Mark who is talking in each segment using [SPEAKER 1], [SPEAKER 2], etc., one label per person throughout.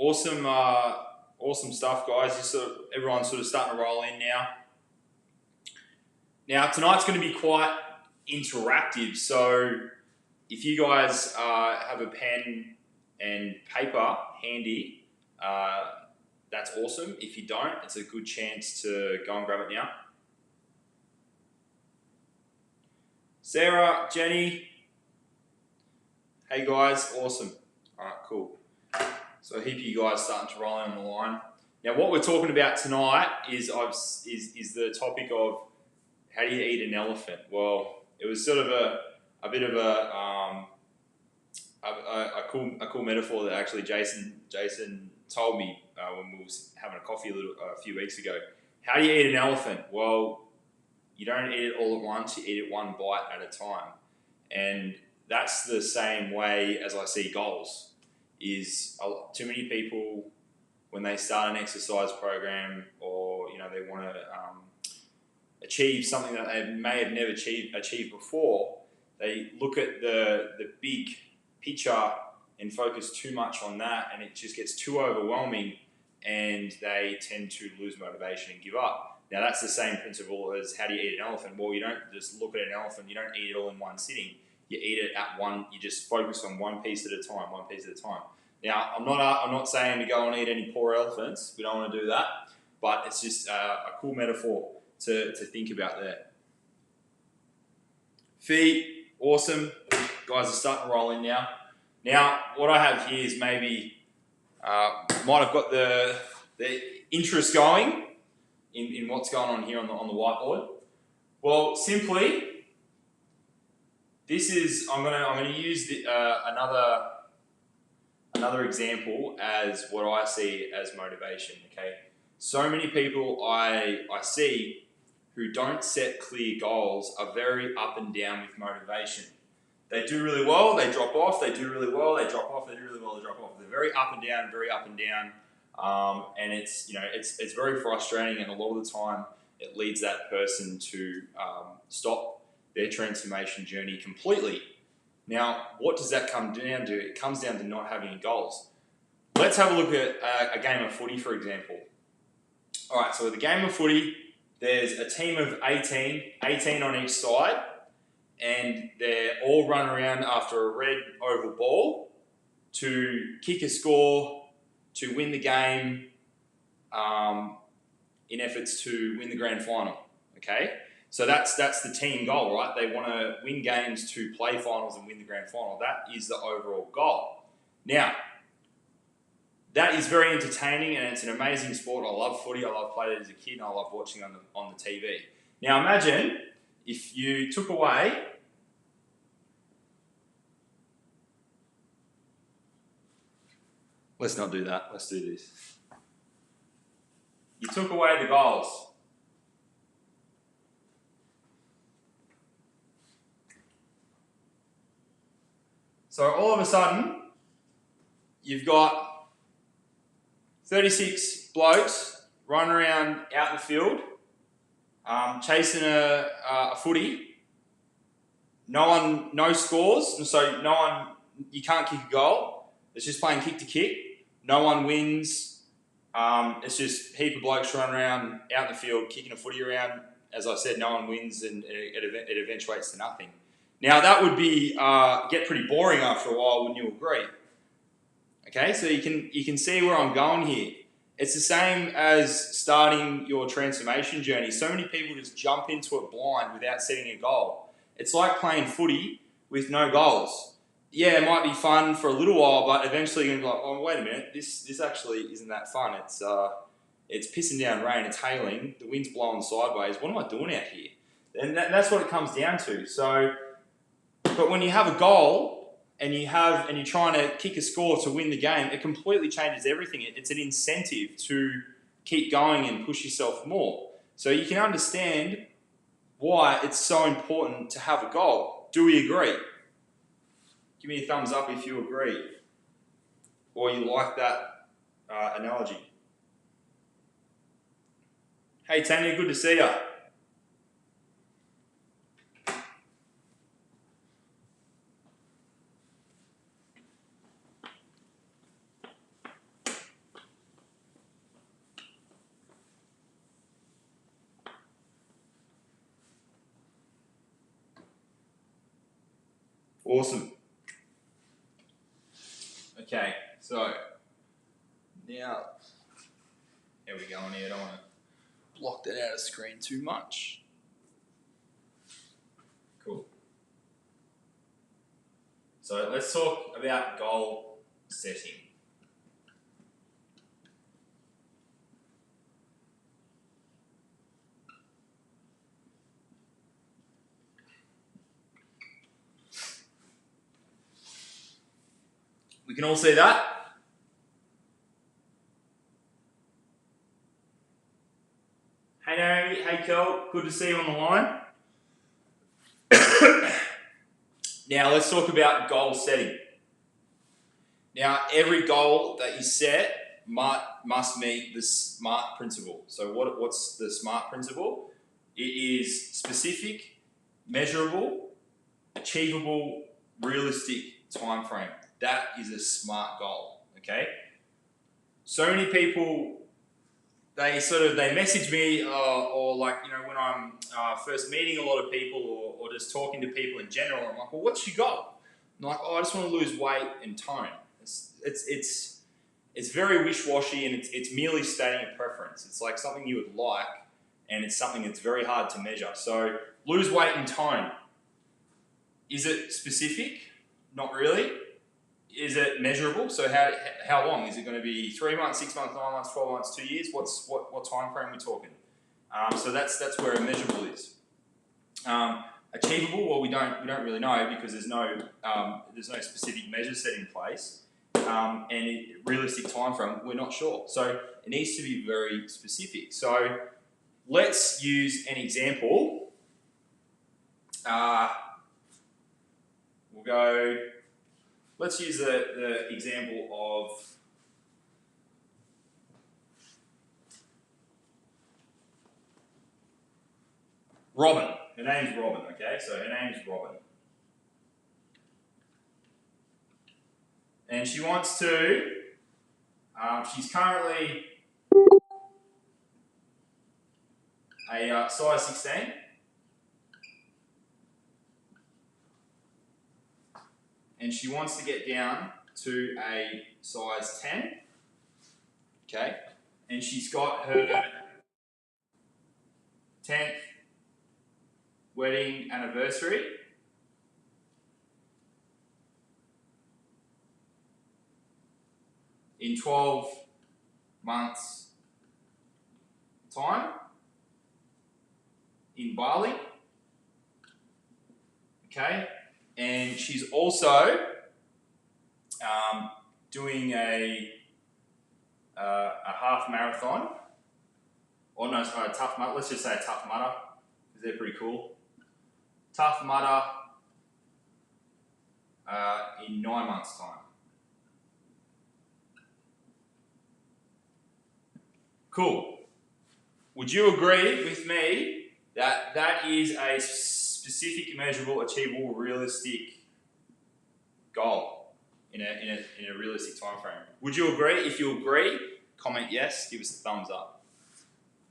[SPEAKER 1] Awesome, awesome stuff, guys. Everyone's sort of starting to roll in now. Now tonight's going to be quite interactive, so if you guys have a pen and paper handy, that's awesome. If you don't, it's a good chance to go and grab it now. Sarah, Jenny, hey guys, awesome. All right, cool. So a heap of you guys starting to roll in on the line. Now, what we're talking about tonight is the topic of how do you eat an elephant? Well, it was sort of a bit of a cool metaphor that actually Jason told me when we was having a coffee a few weeks ago. How do you eat an elephant? Well, you don't eat it all at once. You eat it one bite at a time, and that's the same way as I see goals. Is too many people when they start an exercise program or they want to achieve something that they may have never achieved before, they look at the big picture and focus too much on that, and it just gets too overwhelming, and they tend to lose motivation and give up. Now that's the same principle as how do you eat an elephant? Well, you don't just look at an elephant, you don't eat it all in one sitting. You eat it at one. You just focus on one piece at a time. Now, I'm not saying to go and eat any poor elephants. We don't want to do that. But it's just a cool metaphor to think about there. Feet, awesome. Guys are starting to roll in now. Now, what I have here is maybe might have got the interest going in what's going on here on the whiteboard. Well, simply. This is I'm gonna use another example as what I see as motivation. Okay, so many people I see who don't set clear goals are very up and down with motivation. They do really well, they drop off. They do really well, they drop off. They do really well, they drop off. They're very up and down, and it's very frustrating. And a lot of the time, it leads that person to stop their transformation journey completely. Now, what does that come down to? It comes down to not having goals. Let's have a look at a game of footy, for example. All right, so with a game of footy, there's a team of 18 on each side, and they're all run around after a red oval ball to kick a score to win the game in efforts to win the grand final, okay? So that's the team goal, right? They want to win games to play finals and win the grand final. That is the overall goal. Now, that is very entertaining and it's an amazing sport. I love footy. I love playing it as a kid and I love watching on the TV. Now, imagine if you took away let's not do that. Let's do this. You took away the goals. So all of a sudden, you've got 36 blokes running around out in the field, chasing a footy. No scores, so you can't kick a goal. It's just playing kick to kick. No one wins. It's just a heap of blokes running around out in the field, kicking a footy around. As I said, no one wins and it eventuates to nothing. Now that would be get pretty boring after a while, wouldn't you agree? Okay, so you can see where I'm going here. It's the same as starting your transformation journey. So many people just jump into it blind without setting a goal. It's like playing footy with no goals. Yeah, it might be fun for a little while, but eventually you're gonna be like, oh wait a minute, this actually isn't that fun. It's pissing down rain, it's hailing, the wind's blowing sideways. What am I doing out here? And that's what it comes down to. So. But when you have a goal and you're trying to kick a score to win the game, it completely changes everything. It's an incentive to keep going and push yourself more. So you can understand why it's so important to have a goal. Do we agree? Give me a thumbs up if you agree or you like that analogy. Hey Tanya, good to see you. Awesome. Okay, so now, how we going here? I don't want to block that out of screen too much. Cool. So let's talk about goal setting. We can all see that. Hey Naomi, hey Kel, good to see you on the line. Now let's talk about goal setting. Now every goal that you set must meet the SMART principle. So what's the SMART principle? It is specific, measurable, achievable, realistic time frame. That is a SMART goal, okay? So many people, they message me or like, you know, when I'm first meeting a lot of people or just talking to people in general, I'm like, well, what's your goal? I'm like, oh, I just want to lose weight and tone. It's very wish-washy, and it's merely stating a preference. It's like something you would like, and it's something that's very hard to measure. So lose weight and tone. Is it specific? Not really. Is it measurable? So how long? Is it going to be 3 months, 6 months, 9 months, 12 months, 2 years? What time frame are we talking? So that's where measurable is. Achievable? Well, we don't really know because there's no specific measure set in place, and realistic time frame, we're not sure. So it needs to be very specific. So let's use an example. We'll go. Let's use the example of Robin. Her name's Robin, okay? So her name's Robin. And she wants to, she's currently a size 16. And she wants to get down to a size 10, okay? And she's got her 10th wedding anniversary. In 12 months' time in Bali, okay? And she's also doing a half marathon, or no, sorry, a Tough Mudder. Let's just say a Tough Mudder, because they're pretty cool. Tough Mudder in 9 months' time. Cool. Would you agree with me that that is a specific, measurable, achievable, realistic goal in a realistic time frame? Would you agree? If you agree, comment yes, give us a thumbs up.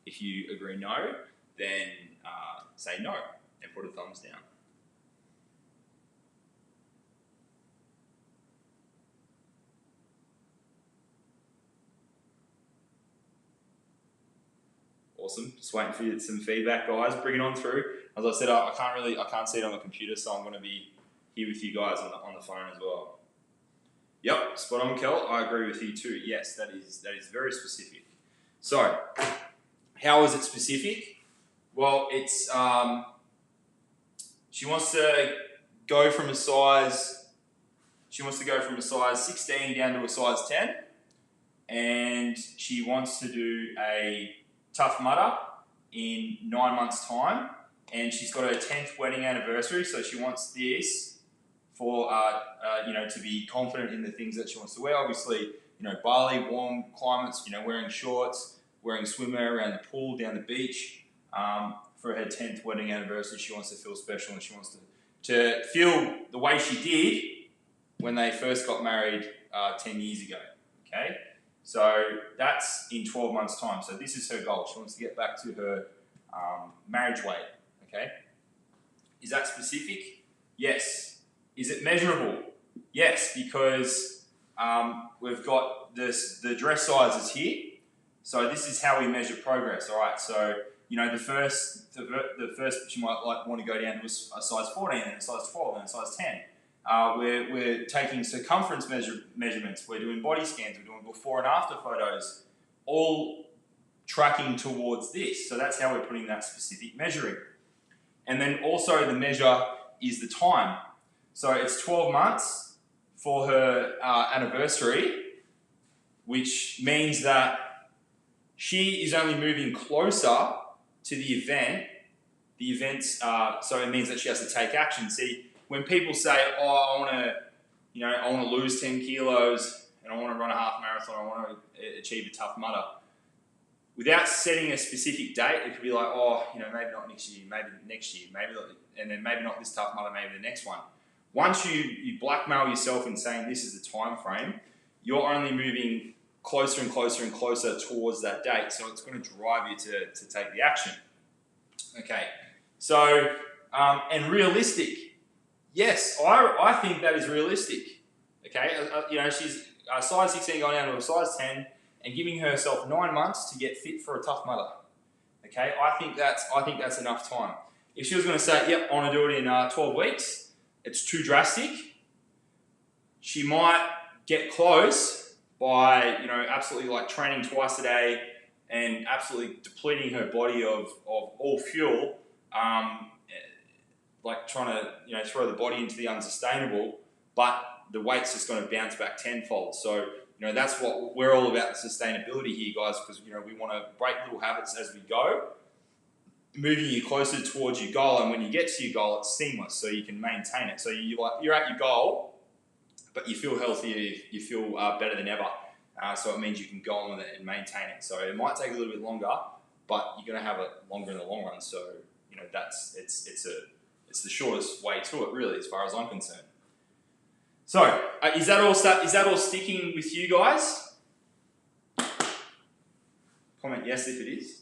[SPEAKER 1] If you agree no, then say no and put a thumbs down. Awesome. Just waiting for some feedback, guys. Bring it on through. As I said, I can't see it on the computer, so I'm going to be here with you guys on the phone as well. Yep, spot on, Kel. I agree with you too. Yes, that is very specific. So, how is it specific? Well, it's she wants to go from a size 16 down to a size 10, and she wants to do a Tough Mudder in 9 months' time, and she's got her 10th wedding anniversary, so she wants this for to be confident in the things that she wants to wear. Obviously, Bali, warm climates, wearing shorts, wearing swimwear around the pool, down the beach. For her 10th wedding anniversary, she wants to feel special, and she wants to feel the way she did when they first got married 10 years ago. Okay. So that's in 12 months' time. So this is her goal. She wants to get back to her marriage weight. Okay, is that specific? Yes. Is it measurable? Yes, because we've got the dress sizes here. So this is how we measure progress. All right. So the first you might want to go down to a size 14, and a size 12, and a size 10. We're taking circumference measurements. We're doing body scans. We're doing before and after photos, all tracking towards this. So that's how we're putting that specific measuring. And then also the measure is the time. So it's 12 months for her anniversary, which means that she is only moving closer to the event. The events, so it means that she has to take action. See, when people say, "Oh, I want to lose 10 kilos, and I want to run a half marathon, I want to achieve a Tough Mudder," without setting a specific date, it could be like, "Oh, maybe not next year, maybe next year, and then maybe not this Tough Mudder, maybe the next one." Once you blackmail yourself in saying this is the time frame, you're only moving closer and closer and closer towards that date. So it's going to drive you to take the action. Okay. So, and realistic. Yes, I think that is realistic. Okay. She's size 16 going down to a size 10 and giving herself 9 months to get fit for a Tough Mudder. Okay. I think that's enough time. If she was going to say, "Yep, I want to do it in 12 weeks," it's too drastic. She might get close by absolutely like training twice a day and absolutely depleting her body of all fuel, like trying to throw the body into the unsustainable, but the weight's just going to bounce back tenfold. So that's what we're all about, the sustainability here, guys, because we want to break little habits as we go, moving you closer towards your goal. And when you get to your goal, it's seamless, so you can maintain it. So you're at your goal, but you feel healthier, you feel better than ever. So it means you can go on with it and maintain it. So it might take a little bit longer, but you're going to have it longer in the long run. So it's the shortest way to it, really, as far as I'm concerned. So is that all sticking with you guys? Comment yes if it is.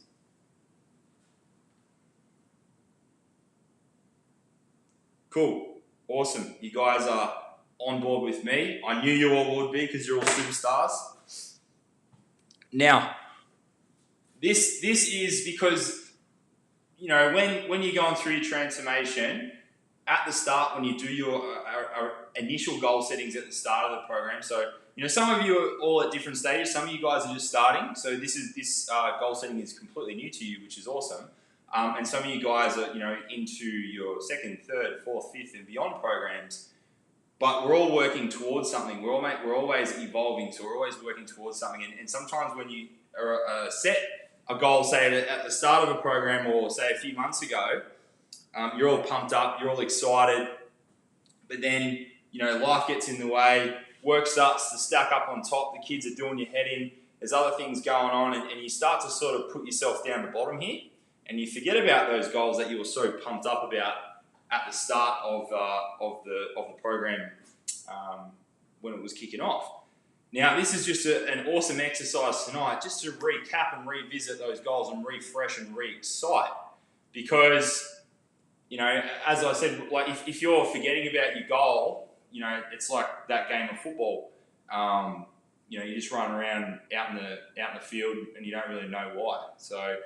[SPEAKER 1] Cool, awesome. You guys are on board with me. I knew you all would be because you're all superstars. Now, this is because when you're going through your transformation, at the start, when you do your initial goal settings at the start of the program, so some of you are all at different stages. Some of you guys are just starting, so this goal setting is completely new to you, which is awesome. And some of you guys are into your second, third, fourth, fifth, and beyond programs. But we're all working towards something. We're always evolving, so we're always working towards something. And sometimes when you set a goal, say at the start of a program or say a few months ago, you're all pumped up, you're all excited, but then life gets in the way, work starts to stack up on top, the kids are doing your head in, there's other things going on, and you start to sort of put yourself down the bottom here, and you forget about those goals that you were so pumped up about at the start of the program when it was kicking off. Now, this is just an awesome exercise tonight, just to recap and revisit those goals and refresh and re-excite. Because, as I said, like if you're forgetting about your goal, it's like that game of football. You just run around out in the field and you don't really know why. So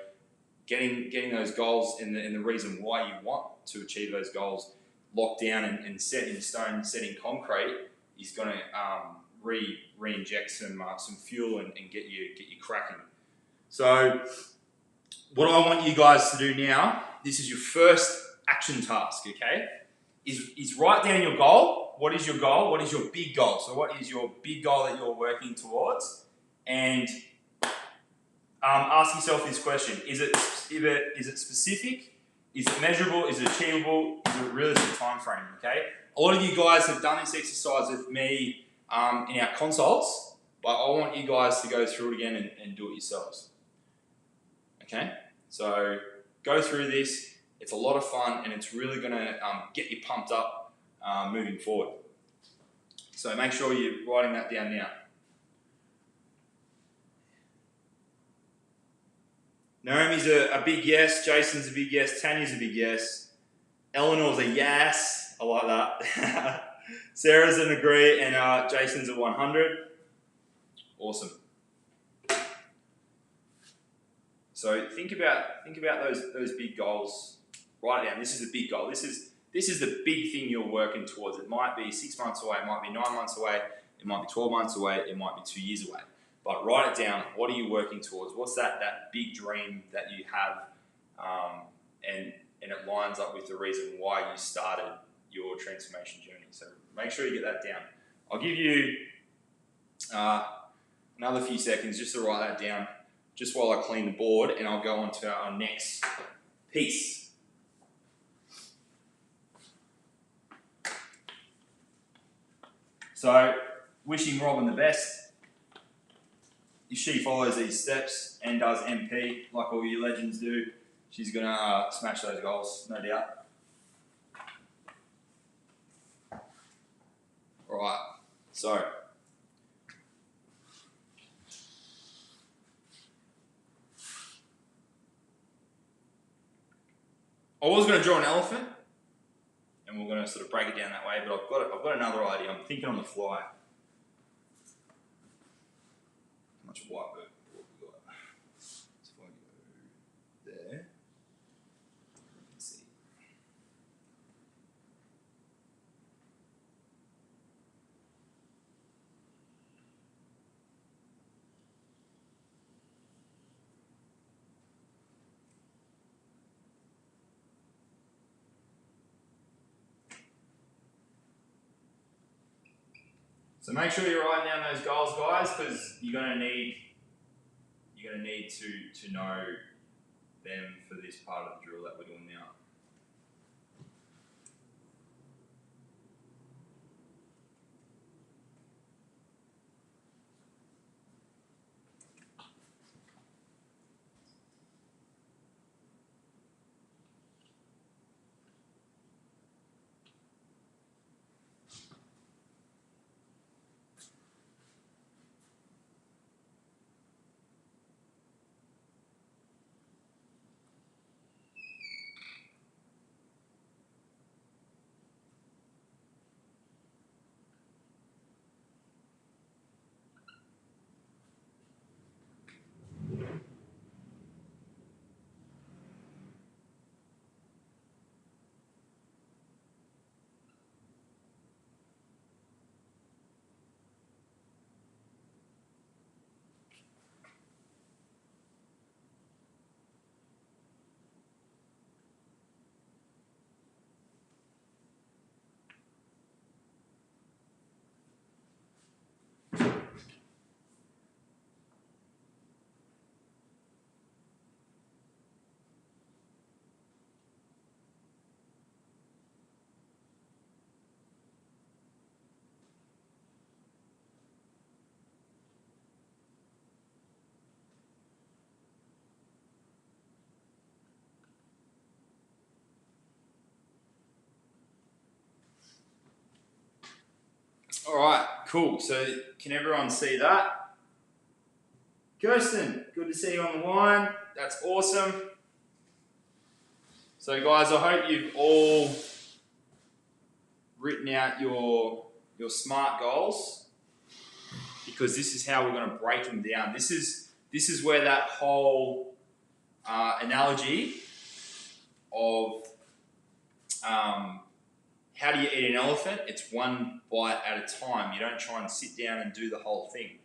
[SPEAKER 1] getting those goals and the reason why you want to achieve those goals locked down and set in stone, set in concrete, is going to re-inject some fuel and get you cracking. So what I want you guys to do now, this is your first action task, okay? Is write down your goal. What is your goal? What is your big goal? So what is your big goal that you're working towards? And ask yourself this question: Is it specific? Is it measurable? Is it achievable? Is it a realistic time frame? Okay. A lot of you guys have done this exercise with me in our consults, but I want you guys to go through it again and do it yourselves. Okay. So go through this. It's a lot of fun, and it's really going to get you pumped up moving forward. So make sure you're writing that down now. Naomi's a big yes. Jason's a big yes. Tanya's a big yes. Eleanor's a yes. I like that. Sarah's an agree, and Jason's a 100. Awesome. So think about those big goals. Write it down. This is the big goal. This is the big thing you're working towards. It might be 6 months away. It might be 9 months away. It might be 12 months away. It might be 2 years away. But write it down. What are you working towards? What's that big dream that you have? And it lines up with the reason why you started your transformation journey. So make sure you get that down. I'll give you another few seconds just to write that down, just while I clean the board, and I'll go on to our next piece. So, wishing Robin the best. If she follows these steps and does MP like all you legends do, she's going to smash those goals, no doubt. Alright, so I was going to draw an elephant, and we're going to sort of break it down that way, but I've got another idea. I'm thinking on the fly. How much whiteboard have we got? So if I go there, let's see. So make sure you're writing down those goals, guys, because you're gonna need to know them for this part of the drill that we're doing now. All right, cool. So can everyone see that? Kirsten, good to see you on the line. That's awesome. So guys, I hope you've all written out your SMART goals, because this is how we're going to break them down. This is where that whole analogy of how do you eat an elephant? It's one bite at a time. You don't try and sit down and do the whole thing.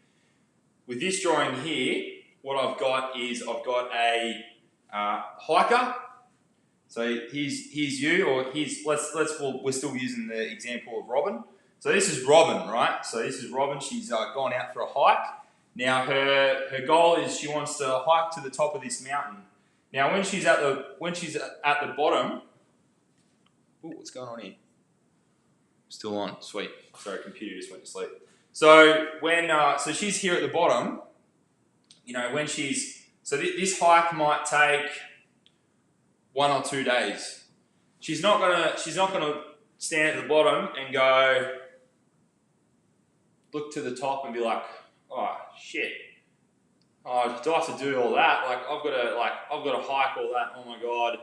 [SPEAKER 1] With this drawing here, what I've got is I've got a hiker. So here's you, or here's we're still using the example of Robin. So this is Robin, right? So this is Robin. She's gone out for a hike. Now her goal is she wants to hike to the top of this mountain. Now when she's at the bottom, ooh, what's going on here? Still on, sweet. Sorry, computer just went to sleep. So so she's here at the bottom. You know, when this hike might take 1 or 2 days. She's not gonna stand at the bottom and go look to the top and be like, oh shit. Oh, do I have to do all that? Like I've got to hike all that. Oh my god,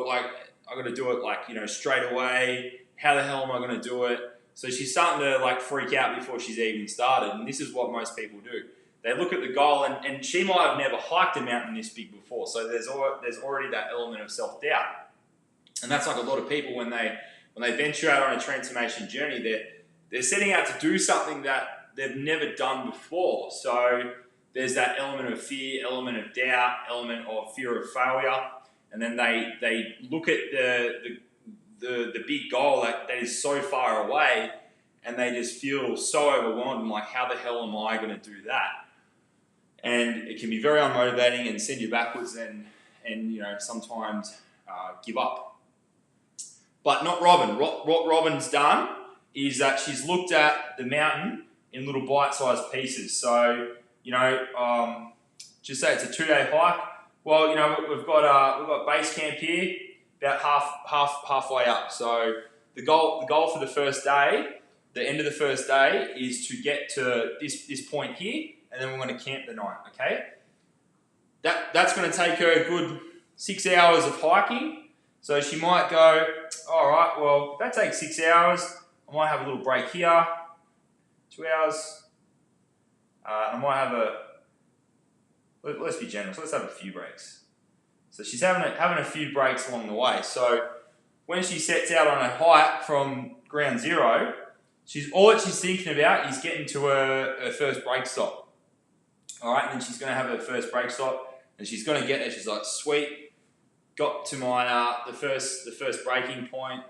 [SPEAKER 1] like I've got to do it straight away. How the hell am I going to do it? So she's starting to like freak out before she's even started, and this is what most people do. They look at the goal, and she might have never hiked a mountain this big before, so there's already that element of self-doubt. And that's like a lot of people when they venture out on a transformation journey, they're setting out to do something that they've never done before. So there's that element of fear, element of doubt, element of fear of failure, and then they look at the big goal that is so far away, and they just feel so overwhelmed, like, how the hell am I going to do that? And it can be very unmotivating and send you backwards, and sometimes give up. But not Robin. What Robin's done is that she's looked at the mountain in little bite-sized pieces. So just say it's a 2-day hike. Well, we've got base camp here, about halfway up. So the goal for the first day, the end of the first day, is to get to this point here, and then we're going to camp the night. Okay, that's going to take her a good 6 hours of hiking. So she might go, all right, well, if that takes 6 hours, I might have a little break here, 2 hours. I might have let's be generous, let's have a few breaks. So she's having a few breaks along the way. So when she sets out on a hike from ground zero, all that she's thinking about is getting to her first break stop. All right, and then she's going to have her first break stop, and she's going to get there. She's like, sweet. Got to my the first breaking point.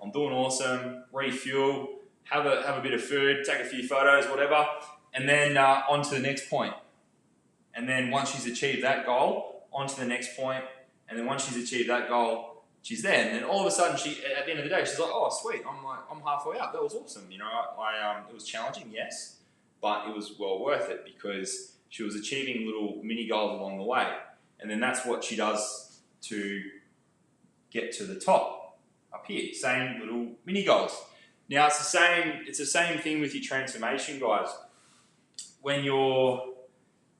[SPEAKER 1] I'm doing awesome. Refuel, have a bit of food, take a few photos, whatever, and then on to the next point. And then once she's achieved that goal, on to the next point. And then once she's achieved that goal, she's there. And then all of a sudden, at the end of the day, she's like, "Oh, sweet! I'm halfway up. That was awesome. It was challenging, yes, but it was well worth it because she was achieving little mini goals along the way. And then that's what she does to get to the top up here. Same little mini goals. Now it's the same thing with your transformation, guys. When you're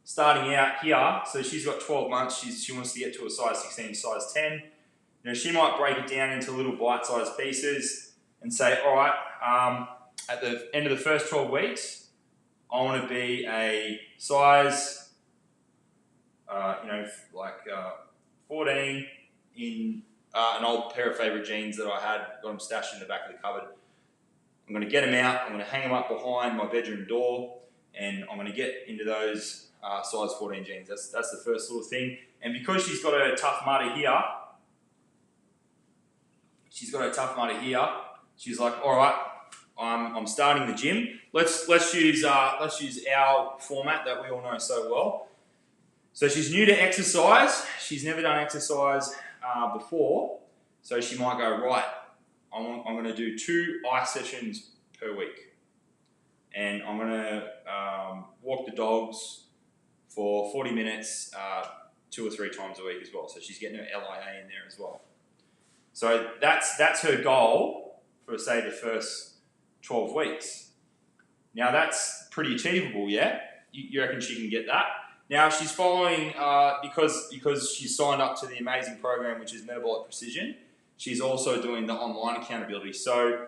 [SPEAKER 1] starting out here, so she's got 12 months, she wants to get to a size 16, size 10. She might break it down into little bite-sized pieces and say, all right, at the end of the first 12 weeks, I want to be a size 14 in an old pair of favourite jeans that I had, got them stashed in the back of the cupboard. I'm going to get them out, I'm going to hang them up behind my bedroom door, and I'm going to get into those size 14 jeans. That's the first little thing. And because she's got a Tough Mudder here, she's like, all right, I'm starting the gym. Let's use our format that we all know so well. So she's new to exercise. She's never done exercise before. So she might go, right, I'm going to do 2 ice sessions per week. And I'm going to walk the dogs for 40 minutes 2 or 3 times a week as well. So she's getting her LIA in there as well. So that's her goal for, say, the first 12 weeks. Now that's pretty achievable, yeah? You reckon she can get that? Now she's following, because she's signed up to the amazing program, which is Metabolic Precision, she's also doing the online accountability. So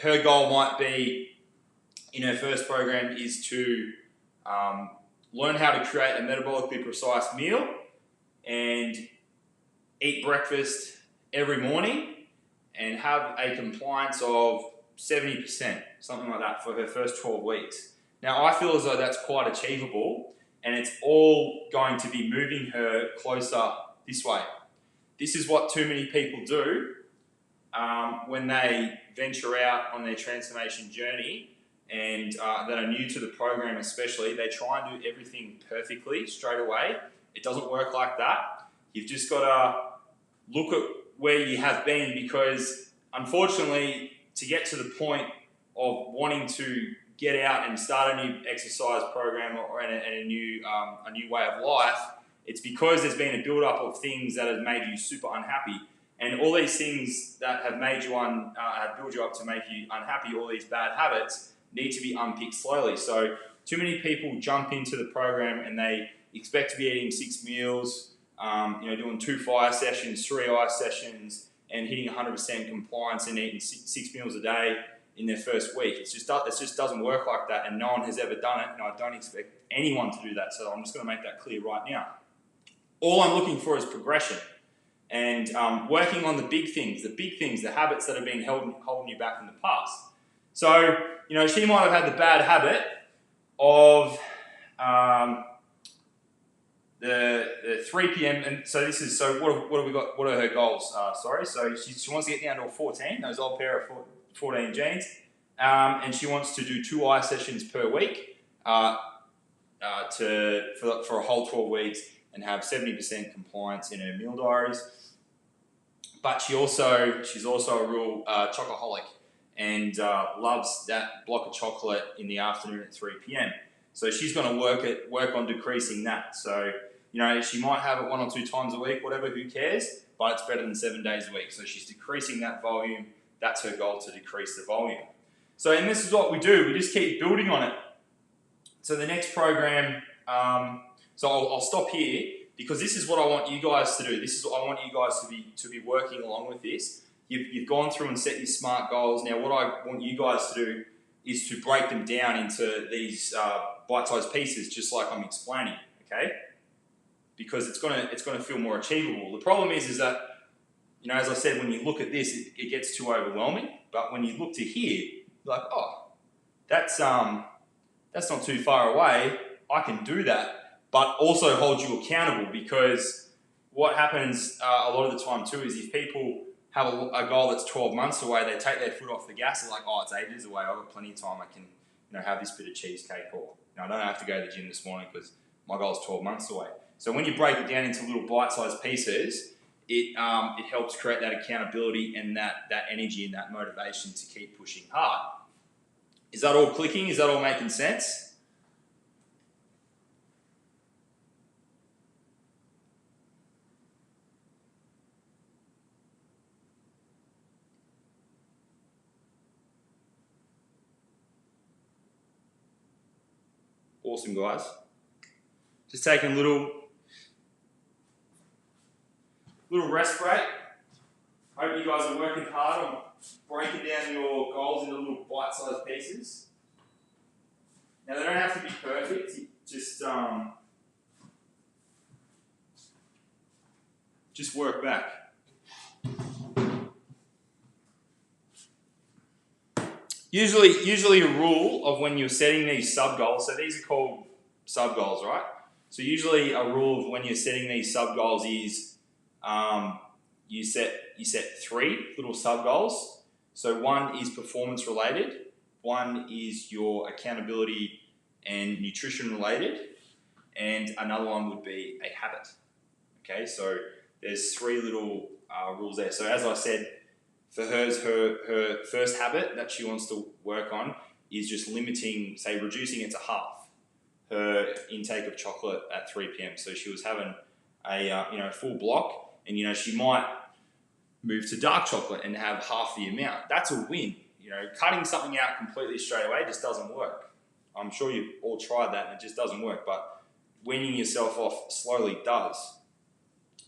[SPEAKER 1] her goal might be, in her first program, is to learn how to create a metabolically precise meal and eat breakfast every morning and have a compliance of 70%, something like that, for her first 12 weeks. Now I feel as though that's quite achievable, and it's all going to be moving her closer this way. This is what too many people do when they venture out on their transformation journey and that are new to the program especially. They try and do everything perfectly straight away. It doesn't work like that. You've just got to look at where you have been, because unfortunately, to get to the point of wanting to get out and start a new exercise program and a new way of life, it's because there's been a build-up of things that have made you super unhappy. And all these things that have made you have built you up to make you unhappy, all these bad habits, need to be unpicked slowly. So too many people jump into the program and they expect to be eating 6 meals, doing 2 fire sessions, 3 ice sessions, and hitting 100% compliance and eating 6 meals a day. in their first week. It just doesn't work like that, and no one has ever done it, and I don't expect anyone to do that. So I'm just going to make that clear right now. All I'm looking for is progression and working on the big things, the habits that have been holding you back in the past. So, she might have had the bad habit of the 3 p.m. and so what have we got? What are her goals? So she wants to get down to a 14, those old pair of 14 jeans, and she wants to do 2 ice sessions per week for a whole 12 weeks and have 70% compliance in her meal diaries. But she's also a real chocoholic and loves that block of chocolate in the afternoon at 3 p.m. So she's going to work on decreasing that. So, she might have it 1 or 2 times a week, whatever, who cares? But it's better than 7 days a week. So she's decreasing that volume. That's her goal, to decrease the volume. So, and this is what we do. We just keep building on it. So the next program, so I'll stop here because this is what I want you guys to do. This is what I want you guys to be working along with this. You've gone through and set your SMART goals. Now, what I want you guys to do is to break them down into these bite-sized pieces, just like I'm explaining, okay? Because it's gonna feel more achievable. The problem is that, as I said, when you look at this, it gets too overwhelming. But when you look to here, you're like, oh, that's not too far away. I can do that, but also hold you accountable, because what happens a lot of the time too is if people have a goal that's 12 months away, they take their foot off the gas. They're like, oh, it's 8 years away. I've got plenty of time. I can, have this bit of cheesecake, or I don't have to go to the gym this morning because my goal is 12 months away. So when you break it down into little bite-sized pieces, it helps create that accountability and that energy and that motivation to keep pushing hard. Is that all clicking? Is that all making sense? Awesome, guys. Just taking a little rest break. Hope you guys are working hard on breaking down your goals into little bite-sized pieces. Now, they don't have to be perfect. Just work back. Usually a rule of when you're setting these sub-goals, so these are called sub-goals, right? So usually a rule of when you're setting these sub-goals is you set 3 little sub-goals. So one is performance related, one is your accountability and nutrition related, and another one would be a habit. Okay, so there's 3 little rules there. So as I said, for hers, her first habit that she wants to work on is just limiting, say reducing it to half, her intake of chocolate at 3 p.m. So she was having a full block, and she might move to dark chocolate and have half the amount. That's a win. Cutting something out completely straight away just doesn't work. I'm sure you've all tried that and it just doesn't work, but weaning yourself off slowly does.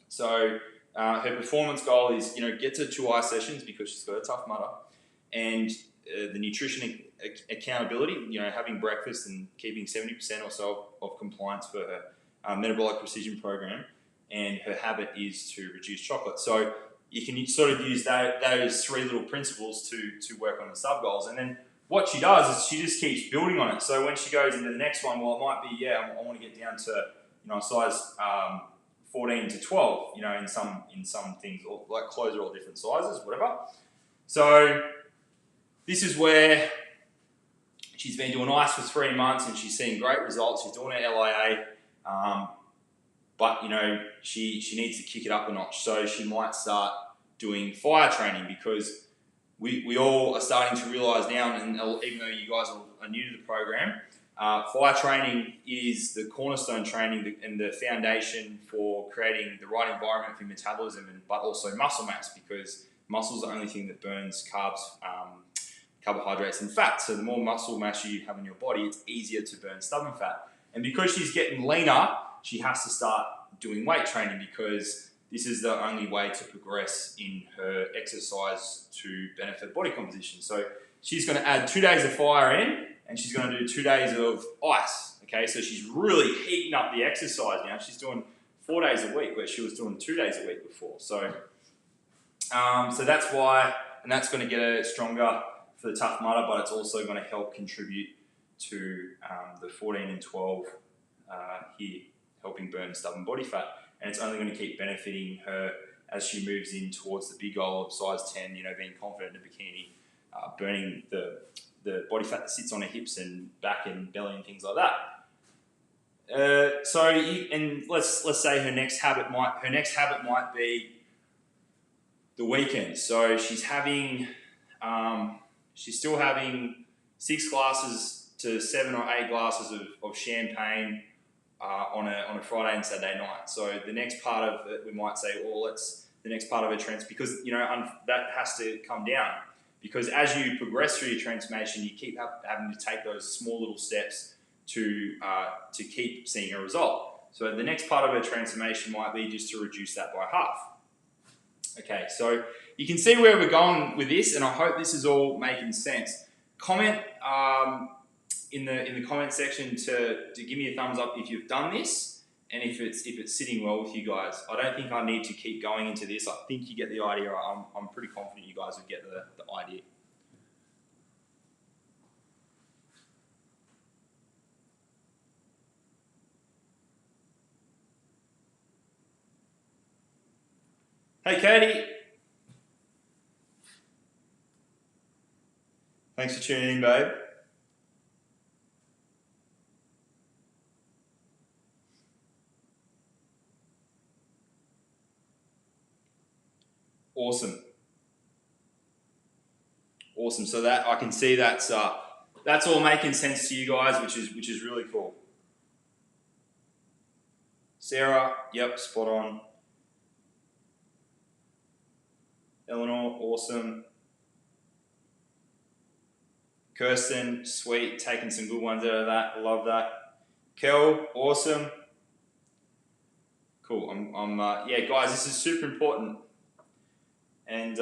[SPEAKER 1] So her performance goal is, get to 2 ice sessions because she's got a tough mother, and the nutrition accountability, having breakfast and keeping 70% or so of compliance for her metabolic precision program, and her habit is to reduce chocolate. So you can sort of use those 3 little principles to work on the sub goals, and then what she does is she just keeps building on it. So when she goes into the next one, well, it might be, I want to get down to size 14 to 12, in some things, or like clothes are all different sizes, whatever. So this is where she's been doing ice for 3 months and she's seeing great results. She's doing her LIA, but she needs to kick it up a notch. So she might start doing fire training, because we all are starting to realise now, and even though you guys are new to the program, fire training is the cornerstone training and the foundation for creating the right environment for metabolism, but also muscle mass, because muscle is the only thing that burns carbs, carbohydrates and fat. So the more muscle mass you have in your body, it's easier to burn stubborn fat. And because she's getting leaner, she has to start doing weight training, because this is the only way to progress in her exercise to benefit body composition. So she's going to add 2 days of fire in, and she's going to do 2 days of ice. Okay, so she's really heating up the exercise now. She's doing 4 days a week where she was doing 2 days a week before. So, so that's why, and that's going to get her stronger for the Tough Mudder, but it's also going to help contribute to the 14 and 12 here, helping burn stubborn body fat. And it's only going to keep benefiting her as she moves in towards the big goal of size 10, being confident in a bikini, burning the body fat that sits on her hips and back and belly and things like that. And let's say her next habit might be the weekend. So she's still having 6 glasses to 7 or 8 glasses of champagne on a Friday and Saturday night. So the next part of it, we might say, the next part of her because that has to come down, because as you progress through your transformation, you keep having to take those small little steps to keep seeing a result. So the next part of her transformation might be just to reduce that by half. Okay, so you can see where we're going with this, and I hope this is all making sense. Comment in the comment section to give me a thumbs up if you've done this, and if it's sitting well with you guys. I don't think I need to keep going into this. I think you get the idea. I'm pretty confident you guys would get the idea. Hey, Katie. Thanks for tuning in, babe. Awesome. So that I can see that's all making sense to you guys, which is really cool. Sarah, yep, spot on. Eleanor, awesome. Kirsten, sweet, taking some good ones out of that. Love that. Kel, awesome. Cool. Yeah, guys, this is super important. And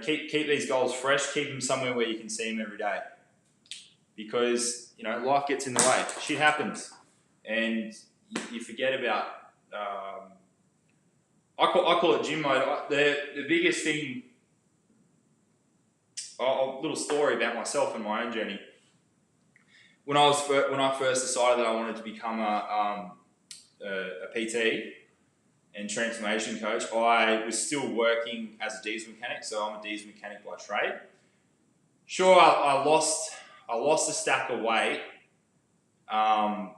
[SPEAKER 1] keep these goals fresh. Keep them somewhere where you can see them every day, because life gets in the way. Shit happens, and you forget about. I call it gym mode. The biggest thing. A little story about myself and my own journey. When I first decided that I wanted to become a PT and transformation coach, I was still working as a diesel mechanic. So I'm a diesel mechanic by trade. Sure, I lost a stack of weight by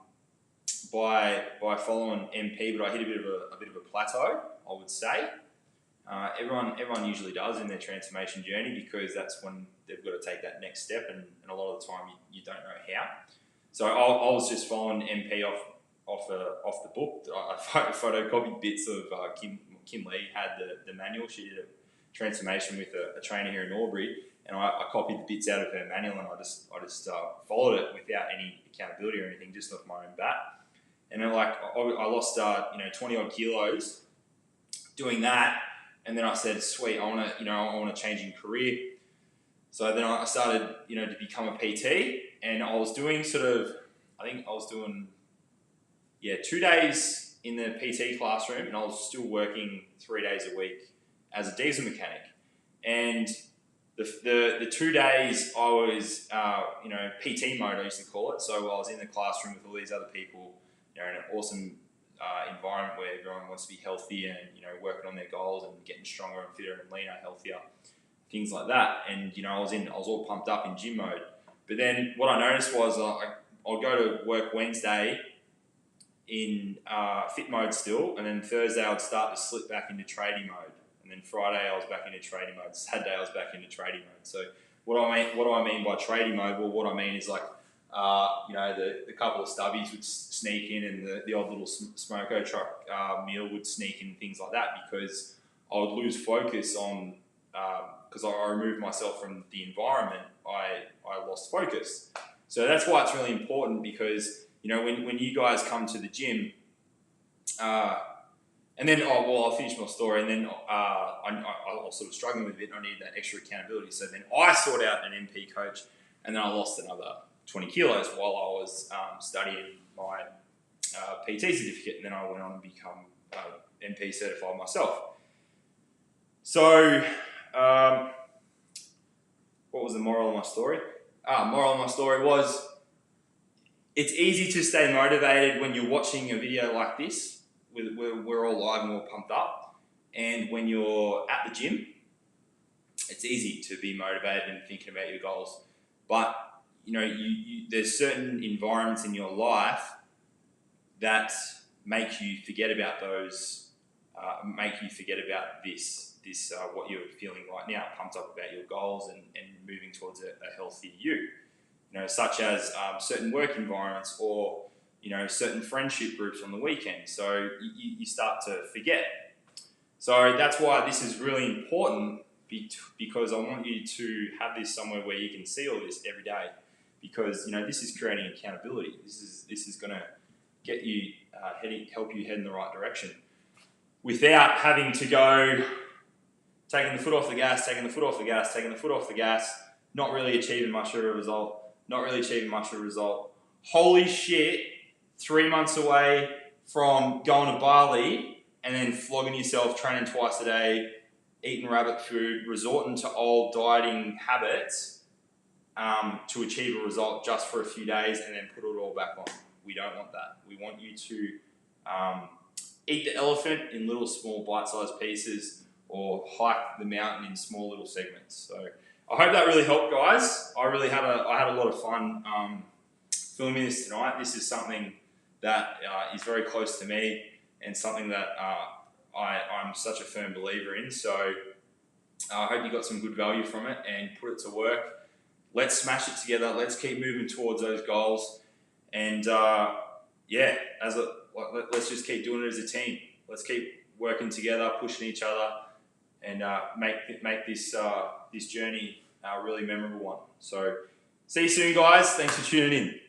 [SPEAKER 1] following MP, but I hit a bit of a plateau, I would say. Everyone usually does in their transformation journey, because that's when they've got to take that next step, and a lot of the time you don't know how. So I was just following MP off the book. I photocopied bits of Kim Lee had the manual. She did a transformation with a trainer here in Albury, and I copied the bits out of her manual, and I just followed it without any accountability or anything, just off my own bat. And then I lost 20 odd kilos doing that. And then I said, sweet, I want to change in career. So then I started, to become a PT, and I was doing 2 days in the PT classroom, and I was still working 3 days a week as a diesel mechanic. And the 2 days I was, PT mode, I used to call it. So I was in the classroom with all these other people, in an awesome environment where everyone wants to be healthy and working on their goals and getting stronger and fitter and leaner, healthier, things like that. And I was all pumped up in gym mode. But then what I noticed was I'll go to work Wednesday in fit mode still, and then Thursday I'd start to slip back into trading mode, and then Friday I was back into trading mode. Saturday I was back into trading mode. So what do I mean by trading mode? Well, what I mean is the couple of stubbies would sneak in, and the odd little smoko truck meal would sneak in, things like that, because I would lose focus on, because I removed myself from the environment, I lost focus. So that's why it's really important, because when you guys come to the gym, And then, I'll finish my story. And then I was sort of struggling with it. And I needed that extra accountability. So then I sought out an MP coach, and then I lost another 20 kilos while I was studying my PT certificate. And then I went on and become MP certified myself. So, what was the moral of my story? Moral of my story was, it's easy to stay motivated when you're watching a video like this. We're all live and we're pumped up. And when you're at the gym, it's easy to be motivated and thinking about your goals. But, there's certain environments in your life that make you forget about those, make you forget about this what you're feeling right now, pumped up about your goals and moving towards a healthier you. Such as certain work environments or, certain friendship groups on the weekend. So you start to forget. So that's why this is really important, because I want you to have this somewhere where you can see all this every day, because, this is creating accountability. This is going to get you help you head in the right direction without having to go taking the foot off the gas, taking the foot off the gas, taking the foot off the gas, not really achieving much of a result, Holy shit, 3 months away from going to Bali and then flogging yourself, training twice a day, eating rabbit food, resorting to old dieting habits to achieve a result just for a few days and then put it all back on. We don't want that. We want you to eat the elephant in little small bite-sized pieces, or hike the mountain in small little segments. So I hope that really helped, guys. I had a lot of fun filming this tonight. This is something that is very close to me and something that I'm such a firm believer in. So I hope you got some good value from it and put it to work. Let's smash it together. Let's keep moving towards those goals. And let's just keep doing it as a team. Let's keep working together, pushing each other, and make this journey a really memorable one. So see you soon, guys. Thanks for tuning in.